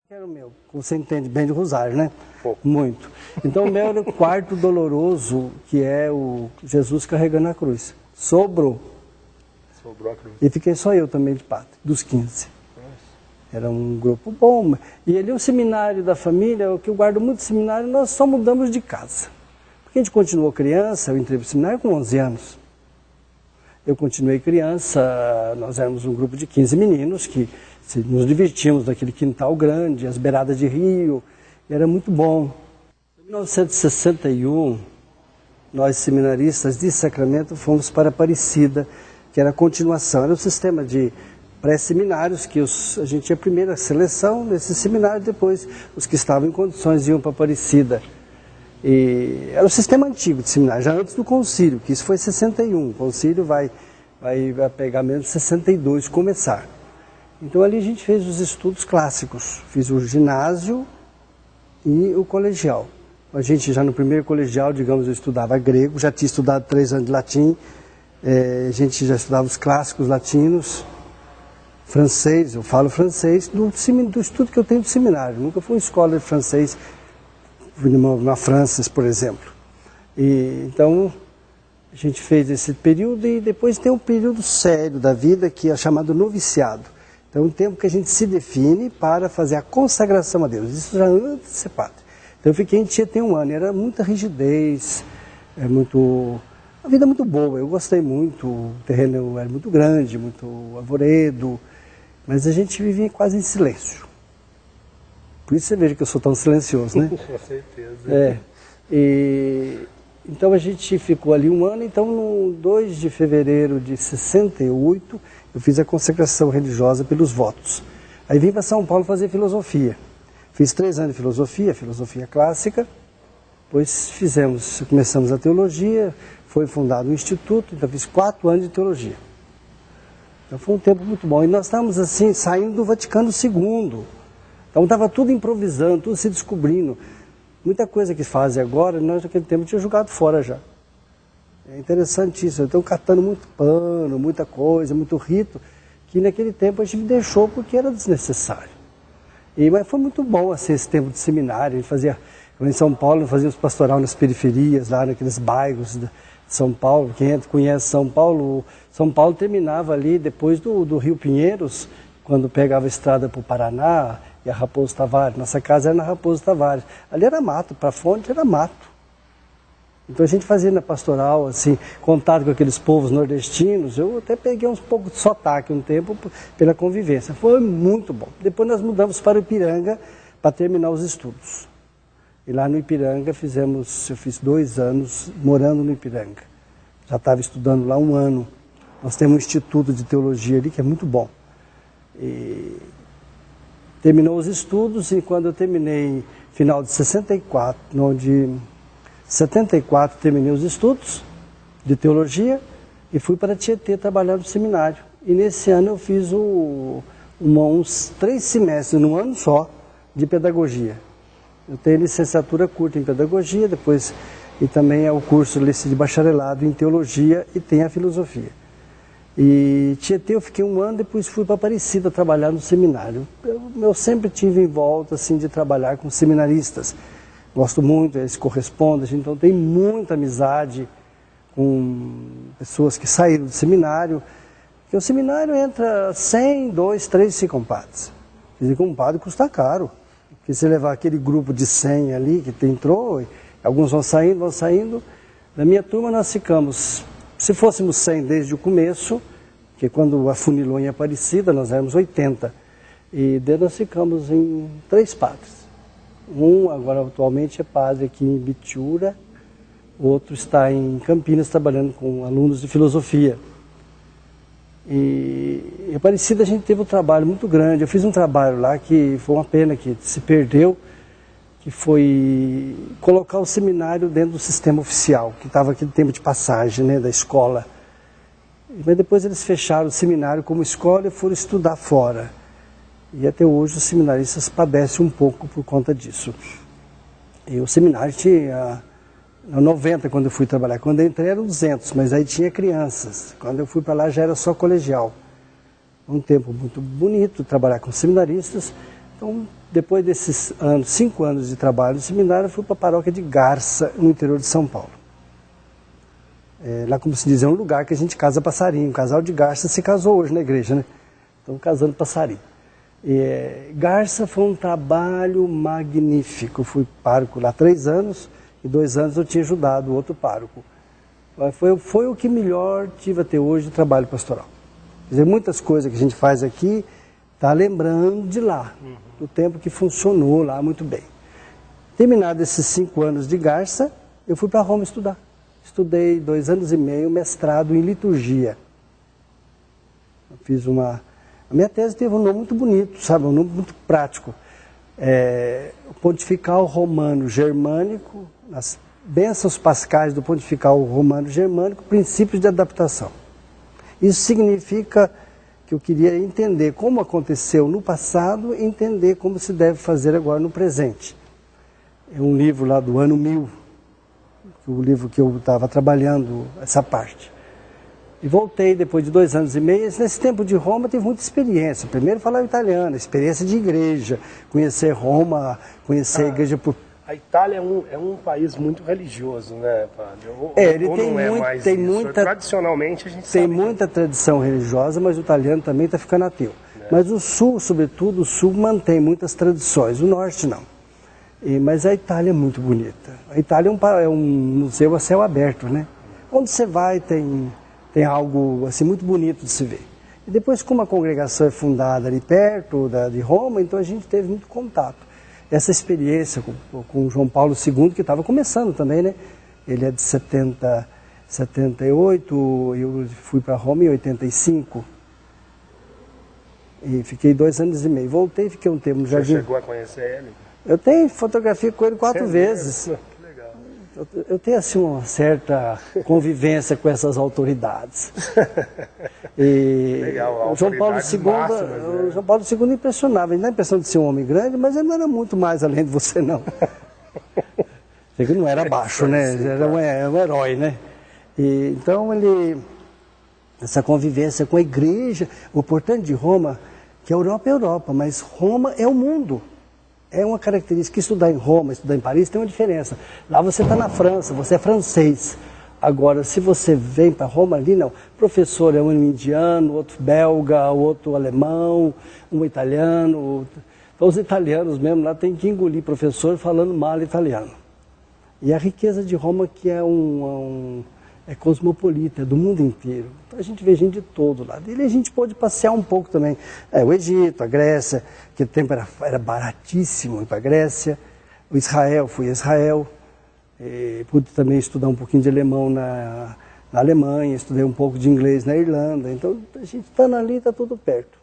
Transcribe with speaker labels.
Speaker 1: Era o meu. Você entende bem de rosário, né?
Speaker 2: Pouco.
Speaker 1: Muito. Então o meu era o quarto doloroso, que é o Jesus carregando a cruz. Sobrou.
Speaker 2: Sobrou a cruz.
Speaker 1: E fiquei só eu também de padre, dos 15. Era um grupo bom. E ali o seminário da família, o que eu guardo muito do seminário, nós só mudamos de casa. Porque a gente continuou criança, eu entrei para o seminário com 11 anos. Eu continuei criança, nós éramos um grupo de 15 meninos que nos divertíamos naquele quintal grande, as beiradas de rio, e era muito bom. Em 1961, nós seminaristas de Sacramento fomos para Aparecida, que era a continuação, era um sistema de pré-seminários, que a gente tinha a primeira seleção nesse seminário, depois os que estavam em condições iam para Aparecida. E era o sistema antigo de seminário, já antes do concílio, que isso foi em 61, o concílio vai pegar mesmo 62, começar. Então ali a gente fez os estudos clássicos, fiz o ginásio e o colegial. A gente já no primeiro colegial, digamos, eu estudava grego, já tinha estudado 3 anos de latim, a gente já estudava os clássicos latinos, francês, eu falo francês, do estudo que eu tenho de seminário, nunca fui em escola de francês, na França, por exemplo. Então, a gente fez esse período e depois tem um período sério da vida que é chamado noviciado. Então, um tempo que a gente se define para fazer a consagração a Deus. Isso já antes de ser padre. Então, eu fiquei em Tietê 1 ano. Era muita rigidez, a vida muito boa. Eu gostei muito, o terreno era muito grande, muito arvoredo, mas a gente vivia quase em silêncio. Por isso você veja que eu sou tão silencioso, né?
Speaker 2: Com certeza.
Speaker 1: Então a gente ficou ali 1 ano, então no 2 de fevereiro de 68, eu fiz a consagração religiosa pelos votos. Aí vim para São Paulo fazer filosofia. Fiz 3 anos de filosofia clássica, depois começamos a teologia, foi fundado um instituto, então fiz 4 anos de teologia. Então foi um tempo muito bom. E nós estávamos assim, saindo do Vaticano II. Então estava tudo improvisando, tudo se descobrindo. Muita coisa que fazem agora, nós naquele tempo tínhamos jogado fora já. É interessante isso, então catando muito pano, muita coisa, muito rito, que naquele tempo a gente deixou porque era desnecessário. Mas foi muito bom assim, esse tempo de seminário, a gente fazia, em São Paulo, fazíamos pastoral nas periferias, lá naqueles bairros de São Paulo. Quem conhece São Paulo terminava ali depois do Rio Pinheiros, quando pegava a estrada para o Paraná, e a Raposo Tavares. Nossa casa era na Raposo Tavares. Ali era mato, para a fonte era mato. Então a gente fazia na pastoral, assim, contato com aqueles povos nordestinos. Eu até peguei uns pouco de sotaque um tempo pela convivência. Foi muito bom. Depois nós mudamos para o Ipiranga para terminar os estudos. E lá no Ipiranga eu fiz 2 anos morando no Ipiranga. Já estava estudando lá 1 ano. Nós temos um instituto de teologia ali que é muito bom. Terminou os estudos e quando eu terminei, final de 74, terminei os estudos de teologia e fui para Tietê trabalhar no seminário. E nesse ano eu fiz uns 3 semestres, num ano só, de pedagogia. Eu tenho licenciatura curta em pedagogia, e também é o curso de bacharelado em teologia e tem a filosofia. E Tietê eu fiquei 1 ano, depois fui para Aparecida trabalhar no seminário. Eu sempre tive em volta assim, de trabalhar com seminaristas. Gosto muito, eles correspondem, então tem muita amizade com pessoas que saíram do seminário. Porque o seminário entra 100, 2, 3, 5 compadres. Quer dizer, compadre custa caro. Porque se levar aquele grupo de 100 ali que entrou, alguns vão saindo. Na minha turma nós ficamos... Se fôssemos 100 desde o começo, que quando afunilou em Aparecida, nós éramos 80. E daí nós ficamos em 3 padres. Um agora atualmente é padre aqui em Bitiúra, o outro está em Campinas trabalhando com alunos de filosofia. E em Aparecida a gente teve um trabalho muito grande. Eu fiz um trabalho lá que foi uma pena que se perdeu, que foi colocar o seminário dentro do sistema oficial, que estava aquele tempo de passagem, né, da escola. Mas depois eles fecharam o seminário como escola e foram estudar fora. E até hoje os seminaristas padecem um pouco por conta disso. E o seminário tinha 90 quando eu fui trabalhar. Quando eu entrei eram 200, mas aí tinha crianças. Quando eu fui para lá já era só colegial. Um tempo muito bonito trabalhar com seminaristas. Então, depois desses 5 anos de trabalho no seminário, eu fui para a paróquia de Garça, no interior de São Paulo. Lá, como se diz, é um lugar que a gente casa passarinho. Um casal de Garça se casou hoje na igreja, né? Então, casando passarinho. Garça foi um trabalho magnífico. Eu fui pároco lá 3 anos, e 2 anos eu tinha ajudado o outro pároco. Foi o que melhor tive até hoje de trabalho pastoral. Quer dizer, muitas coisas que a gente faz aqui, está lembrando de lá, do tempo que funcionou lá muito bem. Terminado esses 5 anos de Garça, eu fui para Roma estudar. Estudei 2 anos e meio, mestrado em liturgia. Eu fiz A minha tese teve um nome muito bonito, sabe? Um nome muito prático. Pontifical Romano Germânico, as bênçãos pascais do Pontifical Romano Germânico, princípios de adaptação. Isso significa que eu queria entender como aconteceu no passado e entender como se deve fazer agora no presente. É um livro lá do ano 1000, o livro que eu estava trabalhando, essa parte. E voltei depois de 2 anos e meio. Nesse tempo de Roma tive muita experiência. Primeiro falar italiano, experiência de igreja, conhecer Roma, conhecer a igreja por...
Speaker 3: A Itália é um país muito religioso, né, padre?
Speaker 1: Ele tem muita...
Speaker 3: Tradicionalmente a gente
Speaker 1: tem
Speaker 3: sabe
Speaker 1: muita tradição religiosa, mas o italiano também está ficando ateu. Mas o sul, sobretudo, o sul mantém muitas tradições, o norte não. Mas a Itália é muito bonita. A Itália é um museu a céu aberto, né? Onde você vai tem algo assim muito bonito de se ver. E depois, como a congregação é fundada ali perto de Roma, então a gente teve muito contato. Essa experiência com João Paulo II, que estava começando também, né? Ele é de 78, eu fui para Roma em 85. E fiquei 2 anos e meio. Voltei e fiquei um tempo no jardim.
Speaker 3: Você chegou a conhecer ele?
Speaker 1: Eu tenho fotografia com ele 4 vezes.
Speaker 3: Que legal.
Speaker 1: Eu tenho assim uma certa convivência com essas autoridades.
Speaker 3: Legal,
Speaker 1: o João Paulo II,
Speaker 3: máximas, né?
Speaker 1: o João Paulo II impressionava. Ele dá a impressão de ser um homem grande, mas ele não era muito mais além de você, não. Ele não era baixo, né? Ele era um herói, né? Então essa convivência com a igreja, o importante de Roma, que a Europa é a Europa, mas Roma é o mundo. É uma característica. Estudar em Roma, estudar em Paris tem uma diferença. Lá você está na França, você é francês. Agora, se você vem para Roma ali, não. Professor é um indiano, outro belga, outro alemão, um italiano. Então, os italianos mesmo lá têm que engolir professor falando mal italiano. E a riqueza de Roma que é é cosmopolita, é do mundo inteiro. Então a gente vê gente de todo lado. E a gente pode passear um pouco também. O Egito, a Grécia, que o tempo era baratíssimo ir para a Grécia. O Israel, fui a Israel. Pude também estudar um pouquinho de alemão na Alemanha, estudei um pouco de inglês na Irlanda. Então a gente estando ali, está tudo perto.